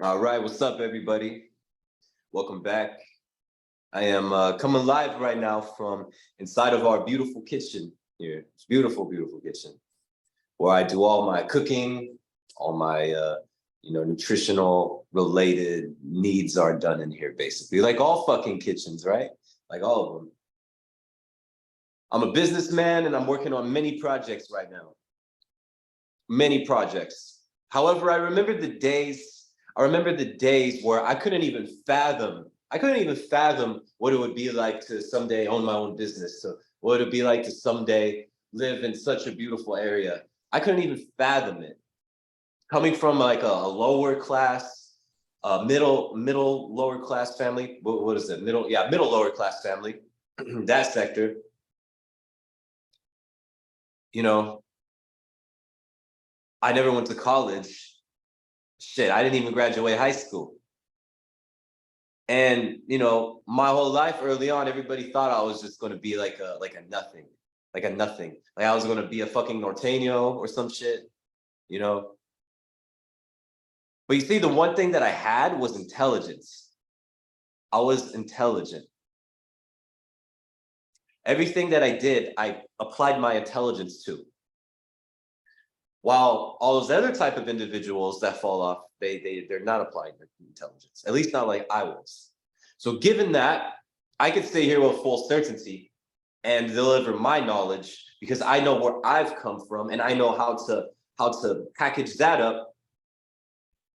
All right, what's up, everybody? Welcome back. I am coming live right now from inside of our beautiful kitchen here. It's a beautiful, beautiful kitchen where I do all my cooking, all my nutritional related needs are done in here, basically. Like all fucking kitchens, right? Like all of them. I'm a businessman and I'm working on many projects right now. Many projects. However, I remember the days where I couldn't even fathom what it would be like to someday own my own business. So what it would be like to someday live in such a beautiful area. I couldn't even fathom it. Coming from like a lower class, middle lower class family. What is it? Middle lower class family. That sector. You know, I never went to college. Shit, I didn't even graduate high school. And my whole life early on, everybody thought I was just gonna be like a nothing. Like a nothing. Like I was gonna be a fucking Norteño or some shit, you know. But you see, the one thing that I had was intelligence. I was intelligent. Everything that I did, I applied my intelligence to. While all those other type of individuals that fall off, they're not applying their intelligence, at least not like I was. So given that, I could stay here with full certainty and deliver my knowledge because I know where I've come from and I know how to package that up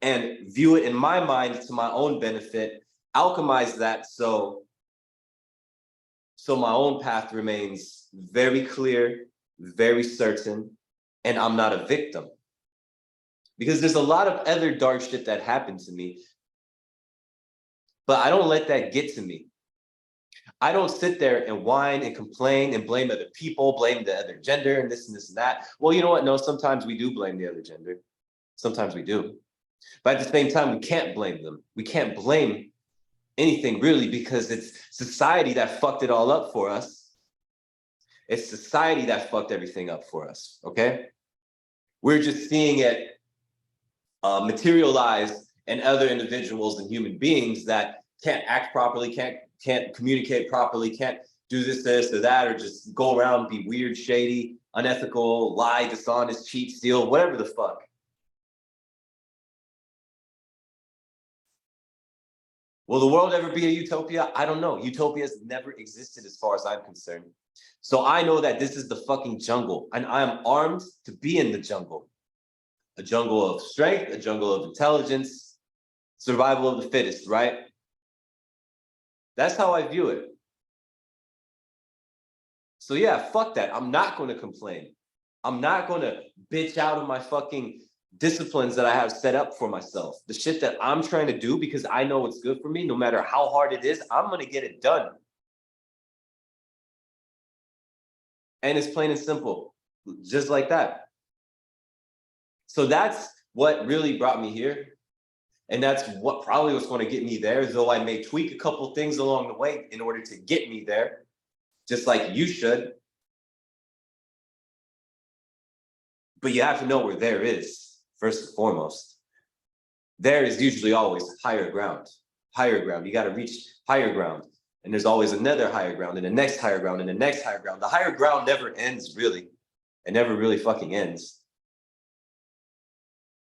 and view it in my mind to my own benefit, alchemize that so my own path remains very clear, very certain, and I'm not a victim. Because there's a lot of other dark shit that happened to me, but I don't let that get to me. I don't sit there and whine and complain and blame other people, blame the other gender and this and this and that. Well, you know what? No, sometimes we do blame the other gender. Sometimes we do. But at the same time, we can't blame them. We can't blame anything really because it's society that fucked it all up for us. It's society that fucked everything up for us, okay? We're just seeing it materialize in other individuals and human beings that can't act properly, can't communicate properly, can't do this or that, or just go around, be weird, shady, unethical, lie, dishonest, cheat, steal, whatever the fuck. Will the world ever be a utopia? I don't know. Utopia has never existed as far as I'm concerned. So I know that this is the fucking jungle, and I am armed to be in the jungle. A jungle of strength, a jungle of intelligence, survival of the fittest, right? That's how I view it. So yeah, fuck that. I'm not going to complain. I'm not going to bitch out of my fucking disciplines that I have set up for myself. The shit that I'm trying to do because I know it's good for me, no matter how hard it is, I'm going to get it done. And it's plain and simple, just like that. So that's what really brought me here. And that's what probably was going to get me there, though I may tweak a couple things along the way in order to get me there, just like you should. But you have to know where there is, first and foremost. There is usually always higher ground. Higher ground. You got to reach higher ground. And there's always another higher ground and the next higher ground and the next higher ground. The higher ground never ends, really. It never really fucking ends.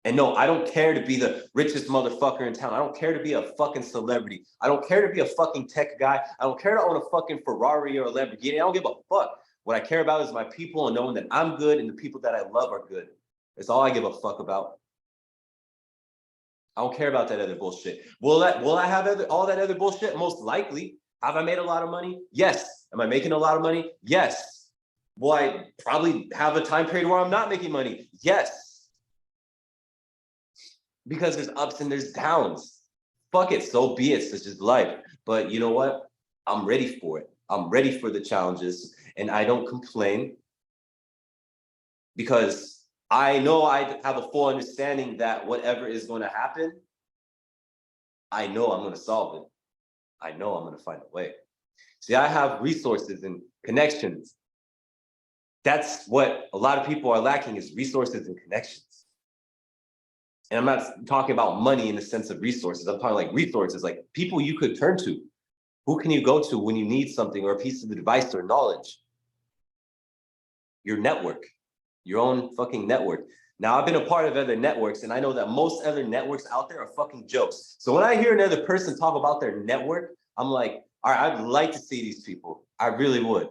And no, I don't care to be the richest motherfucker in town. I don't care to be a fucking celebrity. I don't care to be a fucking tech guy. I don't care to own a fucking Ferrari or a Lamborghini. I don't give a fuck. What I care about is my people and knowing that I'm good and the people that I love are good. That's all I give a fuck about. I don't care about that other bullshit. Will I have all that other bullshit? Most likely. Have I made a lot of money? Yes. Am I making a lot of money? Yes. Will I probably have a time period where I'm not making money? Yes. Because there's ups and there's downs. Fuck it, so be it. Such is life. But you know what? I'm ready for it. I'm ready for the challenges, and I don't complain because I know I have a full understanding that whatever is going to happen, I know I'm going to solve it. I know I'm going to find a way. See, I have resources and connections. That's what a lot of people are lacking is resources and connections. And I'm not talking about money in the sense of resources. I'm talking like resources, like people you could turn to. Who can you go to when you need something or a piece of advice or knowledge? Your network, your own fucking network. Now, I've been a part of other networks, and I know that most other networks out there are fucking jokes. So when I hear another person talk about their network, I'm like, all right, I'd like to see these people. I really would.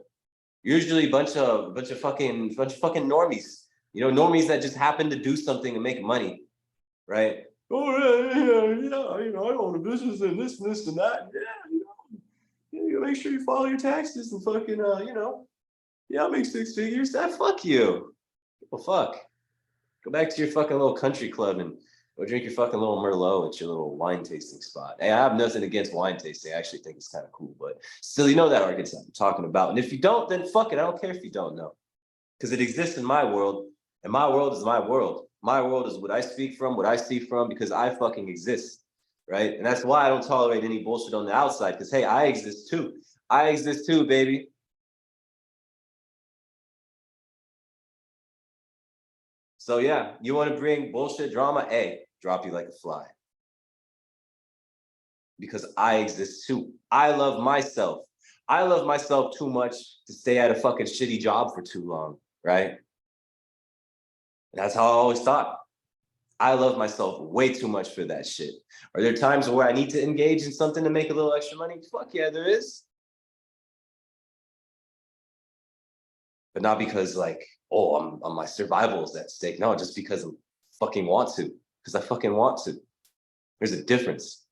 Usually bunch of fucking normies. You know, normies that just happen to do something and make money, right? Oh yeah, you know, I own a business and this and that. Yeah, you make sure you follow your taxes and fucking you know, yeah, I'll make 6 figures. That fuck you. Well, fuck. Go back to your fucking little country club and go drink your fucking little Merlot at your little wine tasting spot. Hey, I have nothing against wine tasting. I actually think it's kind of cool, but still, you know that archetype I'm talking about. And if you don't, then fuck it. I don't care if you don't know, because it exists in my world, and my world is my world. My world is what I speak from, what I see from, because I fucking exist, right? And that's why I don't tolerate any bullshit on the outside, because hey, I exist too. I exist too, baby. So yeah, you want to bring bullshit drama? Hey, drop you like a fly. Because I exist too. I love myself. I love myself too much to stay at a fucking shitty job for too long, right? And that's how I always thought. I love myself way too much for that shit. Are there times where I need to engage in something to make a little extra money? Fuck yeah, there is. But not because like, oh, my survival is at stake. No, just because I fucking want to. Because I fucking want to. There's a difference.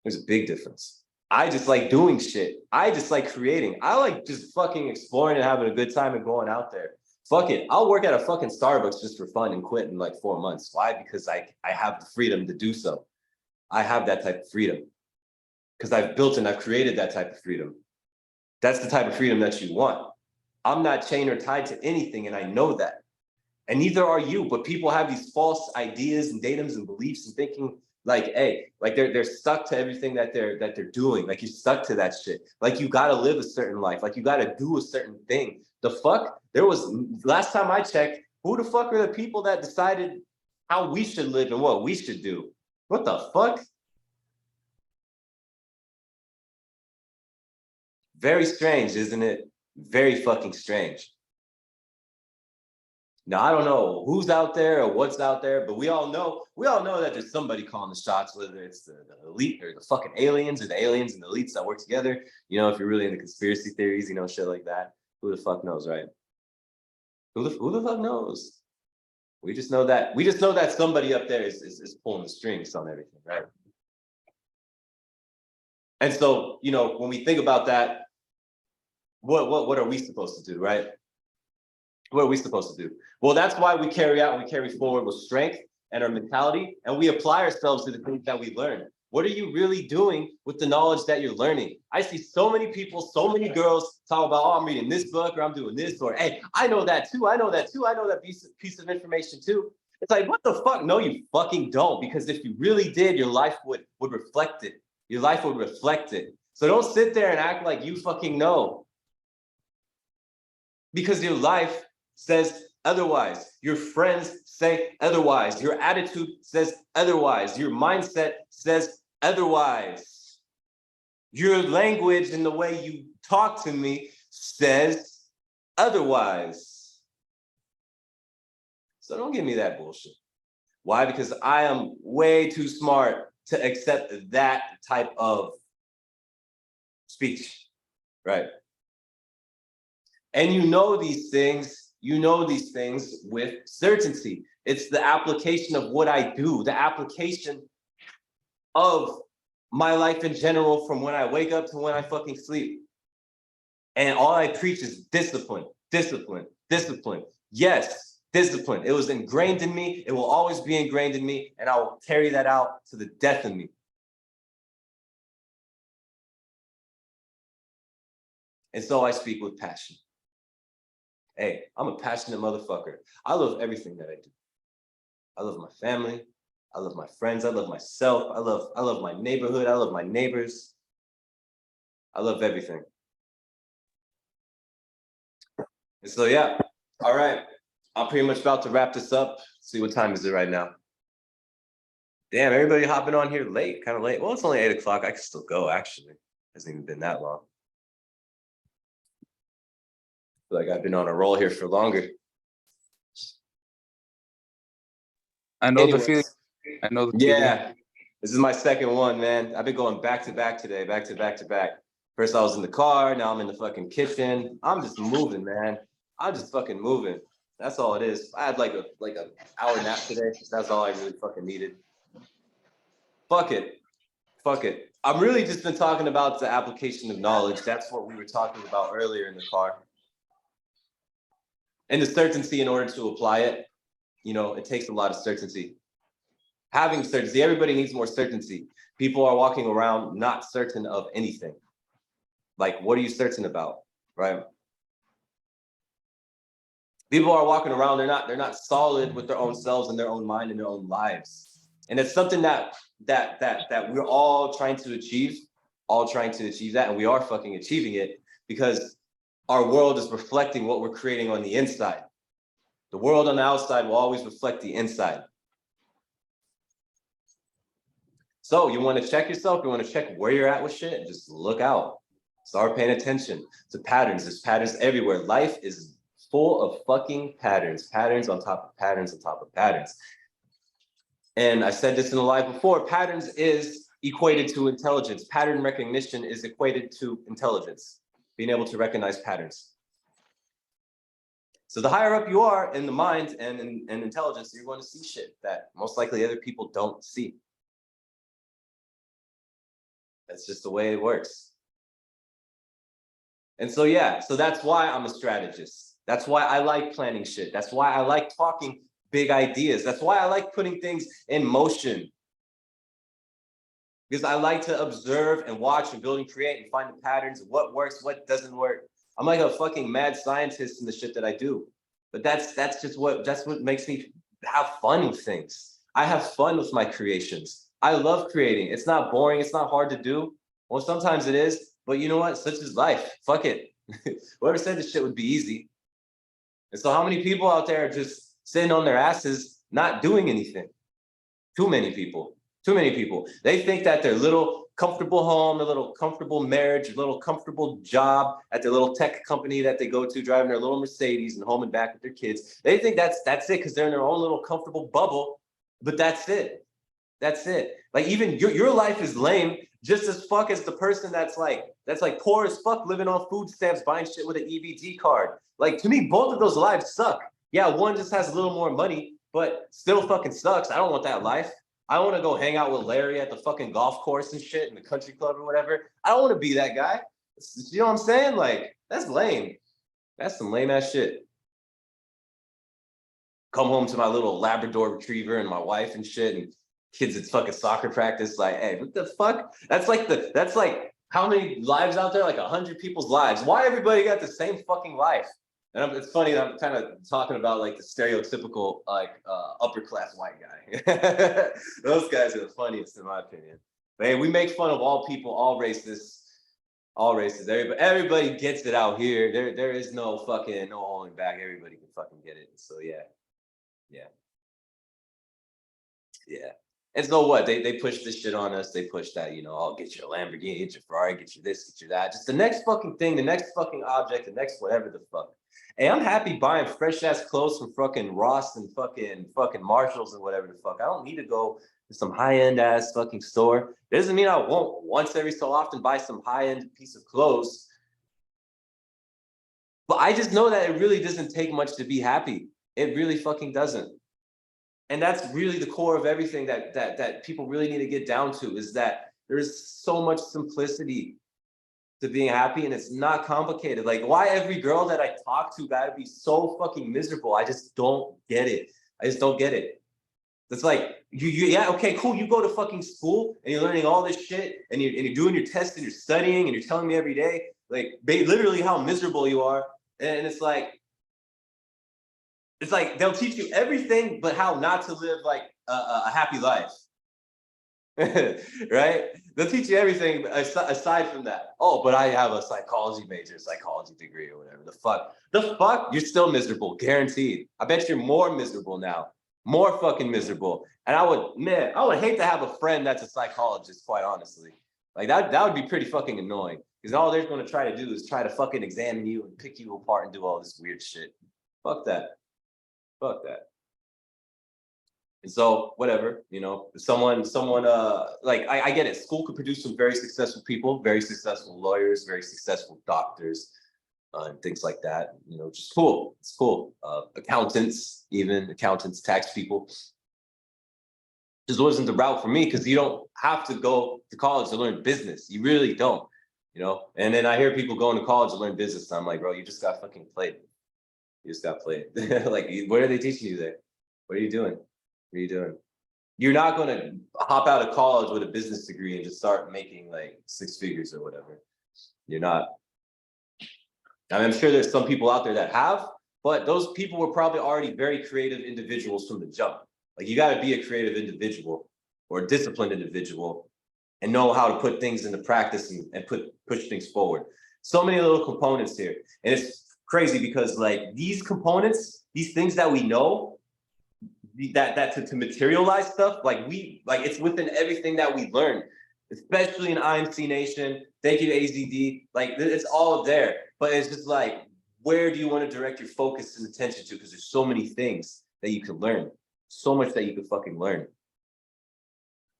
There's a big difference. I just like doing shit. I just like creating. I like just fucking exploring and having a good time and going out there. Fuck it. I'll work at a fucking Starbucks just for fun and quit in like 4 months. Why? Because I have the freedom to do so. I have that type of freedom because I've built and I've created that type of freedom. That's the type of freedom that you want. I'm not chained or tied to anything, and I know that. And neither are you, but people have these false ideas and datums and beliefs and thinking like, hey, like they're stuck to everything that they're doing. Like you're stuck to that shit. Like you gotta live a certain life. Like you gotta do a certain thing. The fuck? There was last time I checked, who the fuck are the people that decided how we should live and what we should do? What the fuck? Very strange, isn't it? Very fucking strange. Now I don't know who's out there or what's out there, but we all know that there's somebody calling the shots, whether it's the elite or the fucking aliens or the aliens and the elites that work together. You know, if you're really into conspiracy theories, you know, shit like that. Who the fuck knows, right? Who the fuck knows? We just know that somebody up there is pulling the strings on everything, right? And so, you know, when we think about that, what are we supposed to do, right? What are we supposed to do? Well, that's why we carry out and we carry forward with strength and our mentality, and we apply ourselves to the things that we learn. What are you really doing with the knowledge that you're learning? I see so many people, so many girls talk about, oh, I'm reading this book or I'm doing this, or hey, I know that too. I know that too. I know that piece of information too. It's like, what the fuck? No, you fucking don't. Because if you really did, your life would reflect it. Your life would reflect it. So don't sit there and act like you fucking know. Because your life says otherwise. Your friends say otherwise. Your attitude says otherwise. Your mindset says otherwise. Your language and the way you talk to me says otherwise. So don't give me that bullshit. Why? Because I am way too smart to accept that type of speech, right? And you know these things with certainty. It's the application of what I do, the application of my life in general from when I wake up to when I fucking sleep. And all I preach is discipline, discipline, discipline. Yes, discipline. It was ingrained in me. It will always be ingrained in me. And I will carry that out to the death of me. And so I speak with passion. Hey, I'm a passionate motherfucker. I love everything that I do. I love my family. I love my friends. I love myself. I love my neighborhood. I love my neighbors. I love everything. And so yeah. All right. I'm pretty much about to wrap this up. See, what time is it right now? Damn, everybody hopping on here late, kind of late. Well, it's only 8 o'clock. I can still go, actually. It hasn't even been that long. I feel like I've been on a roll here for longer. I know the feeling. Anyways, I know the feeling. yeah, this is my second one, man. I've been going back to back today, back to back to back. First I was in the car, now I'm in the fucking kitchen. I'm just moving, man. I'm just fucking moving. That's all it is. I had like a hour nap today. That's all I really fucking needed. Fuck it. Fuck it. I'm really just been talking about the application of knowledge. That's what we were talking about earlier in the car. And the certainty in order to apply it, you know, it takes a lot of certainty. Having certainty, everybody needs more certainty. People are walking around not certain of anything. Like, what are you certain about, right? People are walking around, they're not solid with their own selves and their own mind and their own lives. And it's something that we're all trying to achieve, and we are fucking achieving it because our world is reflecting what we're creating on the inside. The world on the outside will always reflect the inside. So you want to check yourself, you want to check where you're at with shit, just look out. Start paying attention to patterns. There's patterns everywhere. Life is full of fucking patterns, patterns on top of patterns on top of patterns. And I said this in the live before, patterns is equated to intelligence. Pattern recognition is equated to intelligence, being able to recognize patterns. So the higher up you are in the mind and in intelligence, you're going to see shit that most likely other people don't see. That's just the way it works. And so, yeah, so that's why I'm a strategist. That's why I like planning shit. That's why I like talking big ideas. That's why I like putting things in motion. Because I like to observe and watch and build and create and find the patterns of what works, what doesn't work. I'm like a fucking mad scientist in the shit that I do. But that's what makes me have fun with things. I have fun with my creations. I love creating. It's not boring. It's not hard to do. Well, sometimes it is, but you know what? Such is life. Fuck it. Whoever said this shit would be easy. And so how many people out there are just sitting on their asses, not doing anything? Too many people. Too many people. They think that their little comfortable home, their little comfortable marriage, their little comfortable job at their little tech company that they go to, driving their little Mercedes and home and back with their kids. They think that's it because they're in their own little comfortable bubble. But that's it. That's it. Like even your life is lame just as fuck as the person that's like poor as fuck, living on food stamps, buying shit with an EBT card. Like to me, both of those lives suck. Yeah, one just has a little more money, but still fucking sucks. I don't want that life. I want to go hang out with Larry at the fucking golf course and shit in the country club or whatever. I don't want to be that guy. You know what I'm saying? Like, that's lame. That's some lame ass shit. Come home to my little Labrador retriever and my wife and shit and kids at fucking soccer practice. Like, hey, what the fuck? That's like how many lives out there? Like 100 people's lives. Why everybody got the same fucking life? And it's funny that I'm kind of talking about like the stereotypical like upper class white guy. Those guys are the funniest in my opinion. But hey, we make fun of all people, all races, Everybody gets it out here. There is no holding back. Everybody can fucking get it. So yeah. And so what? They push this shit on us. They push that, you know, I'll get you a Lamborghini, get your Ferrari, get you this, get you that. Just the next fucking thing, the next fucking object, the next whatever the fuck. Hey, I'm happy buying fresh ass clothes from fucking Ross and fucking Marshalls and whatever the fuck. I don't need to go to some high-end ass fucking store. It doesn't mean I won't once every so often buy some high-end piece of clothes. But I just know that it really doesn't take much to be happy. It really fucking doesn't. And that's really the core of everything that people really need to get down to is that there's so much simplicity to being happy and it's not complicated. Like why every girl that I talk to gotta be so fucking miserable? I just don't get it. I just don't get it. It's like yeah, okay, cool. You go to fucking school and you're learning all this shit and you're doing your tests and you're studying and you're telling me every day, like literally how miserable you are. And it's like they'll teach you everything but how not to live like a happy life. right? They'll teach you everything aside from that. Oh, but I have a psychology major, psychology degree or whatever. The fuck? You're still miserable, guaranteed. I bet you're more miserable now, more fucking miserable. And I would hate to have a friend that's a psychologist, quite honestly. Like that would be pretty fucking annoying. Because all they're gonna try to do is try to fucking examine you and pick you apart and do all this weird shit. Fuck that. Fuck that. And so whatever, someone like I get it. School could produce some very successful people, very successful lawyers, very successful doctors, and things like that. Just cool. It's cool. Accountants, tax people. Just wasn't the route for me because you don't have to go to college to learn business. You really don't, And then I hear people going to college to learn business. And I'm like, bro, you just got fucking played. You just got played. Like, what are they teaching you there? What are you doing? What are you doing? You're not going to hop out of college with a business degree and just start making like 6 figures or whatever. You're not. I mean, I'm sure there's some people out there that have, but those people were probably already very creative individuals from the jump. Like, you got to be a creative individual or a disciplined individual and know how to put things into practice and push things forward. So many little components here. And it's crazy because like these components, these things that we know, that to materialize stuff, it's within everything that we learn, especially in IMC Nation. Thank you to AZD. Like, it's all there, but it's just like, where do you want to direct your focus and attention to? Because there's so many things that you can learn, so much that you can fucking learn.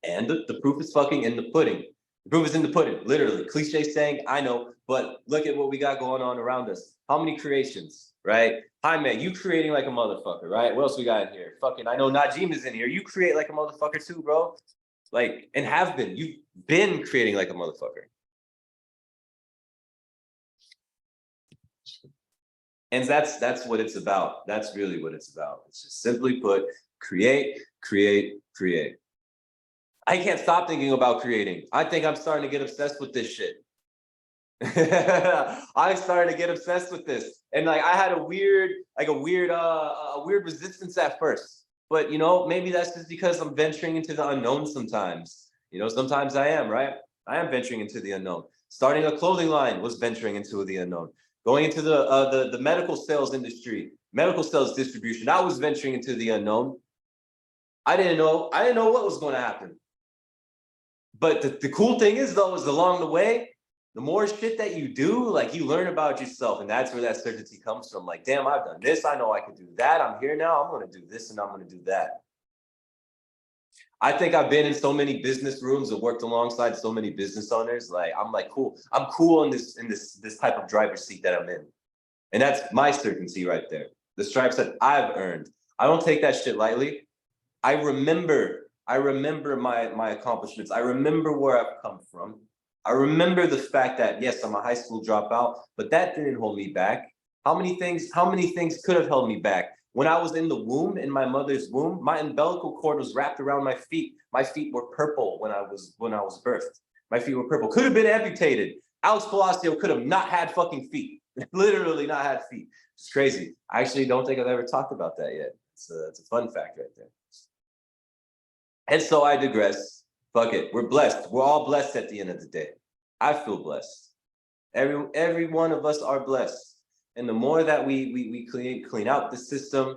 And the proof is fucking in the pudding. The proof is in the pudding, literally. Cliche saying, I know, but look at what we got going on around us. How many creations, right? Hi, man, you creating like a motherfucker, right? What else we got in here? Fucking, I know Najim is in here. You create like a motherfucker too, bro. Like, and have been. You've been creating like a motherfucker. And that's what it's about. That's really what it's about. It's just simply put, create, create, create. I can't stop thinking about creating. I think I'm starting to get obsessed with this shit. I'm starting to get obsessed with this. And like I had a weird resistance at first. But maybe that's just because I'm venturing into the unknown sometimes. Sometimes I am, right? I am venturing into the unknown. Starting a clothing line was venturing into the unknown. Going into the medical sales industry, medical sales distribution, I was venturing into the unknown. I didn't know what was going to happen. But the cool thing is, though, is along the way, the more shit that you do, like you learn about yourself. And that's where that certainty comes from. Like, damn, I've done this. I know I can do that. I'm here now. I'm going to do this and I'm going to do that. I think I've been in so many business rooms and worked alongside so many business owners. Like, I'm like, cool. I'm cool in this type of driver's seat that I'm in. And that's my certainty right there. The stripes that I've earned. I don't take that shit lightly. I remember my accomplishments. I remember where I've come from. I remember the fact that, yes, I'm a high school dropout, but that didn't hold me back. How many things could have held me back? When I was in the womb, in my mother's womb, my umbilical cord was wrapped around my feet. My feet were purple when I was birthed. My feet were purple. Could have been amputated. Alex Palacio could have not had fucking feet. Literally not had feet. It's crazy. I actually don't think I've ever talked about that yet. It's a fun fact right there. And so I digress. Fuck it. We're blessed. We're all blessed at the end of the day. I feel blessed. Every one of us are blessed. And the more that we clean out the system,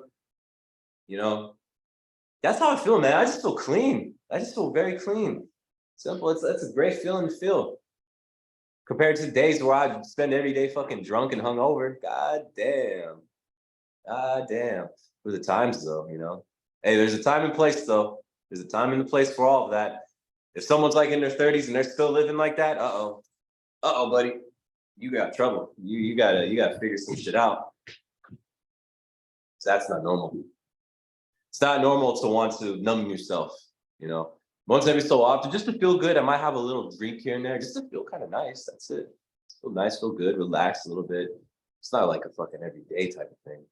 that's how I feel, man. I just feel clean. I just feel very clean. Simple. That's a great feeling to feel. Compared to days where I spend every day fucking drunk and hungover. God damn. God damn. For the times though, Hey, there's a time and place though. There's a time and a place for all of that. If someone's like in their 30s and they're still living like that, buddy, you got trouble. You gotta figure some shit out. So that's not normal. It's not normal to want to numb yourself, Once every so often, just to feel good. I might have a little drink here and there, just to feel kind of nice. That's it. Feel nice, feel good, relax a little bit. It's not like a fucking everyday type of thing.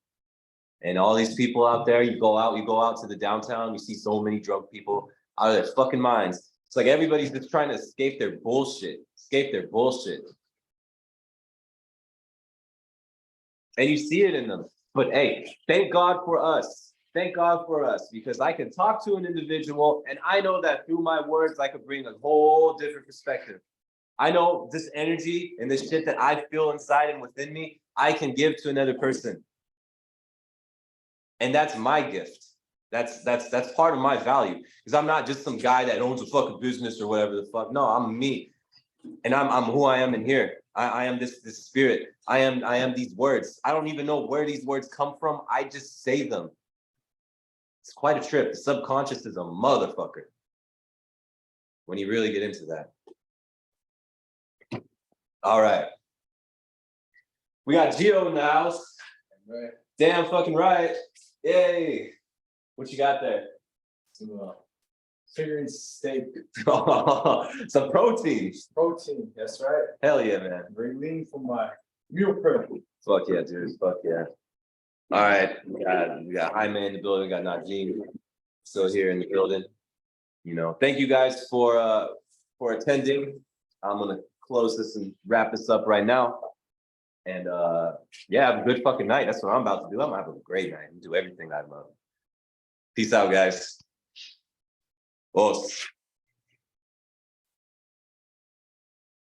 And all these people out there, you go out to the downtown, you see so many drunk people out of their fucking minds. It's like everybody's just trying to escape their bullshit. And you see it in them. But hey, thank God for us. Thank God for us, because I can talk to an individual and I know that through my words, I could bring a whole different perspective. I know this energy and this shit that I feel inside and within me, I can give to another person. And that's my gift. That's part of my value. Because I'm not just some guy that owns a fucking business or whatever the fuck. No, I'm me. And I'm who I am in here. I am this spirit. I am these words. I don't even know where these words come from. I just say them. It's quite a trip. The subconscious is a motherfucker when you really get into that. All right. We got Gio in the house. Right. Damn fucking right. Yay. What you got there? Some figuring steak. Some protein. Protein, that's right. Hell yeah, man. Very lean for my meal prep. Fuck yeah, dude. Fuck yeah. All right. We got Jaime in the building. We got Najee still here in the building. You know, thank you guys for attending. I'm gonna close this and wrap this up right now. And yeah, have a good fucking night. That's what I'm about to do. I'm gonna have a great night and do everything I love. Peace out, guys. Os.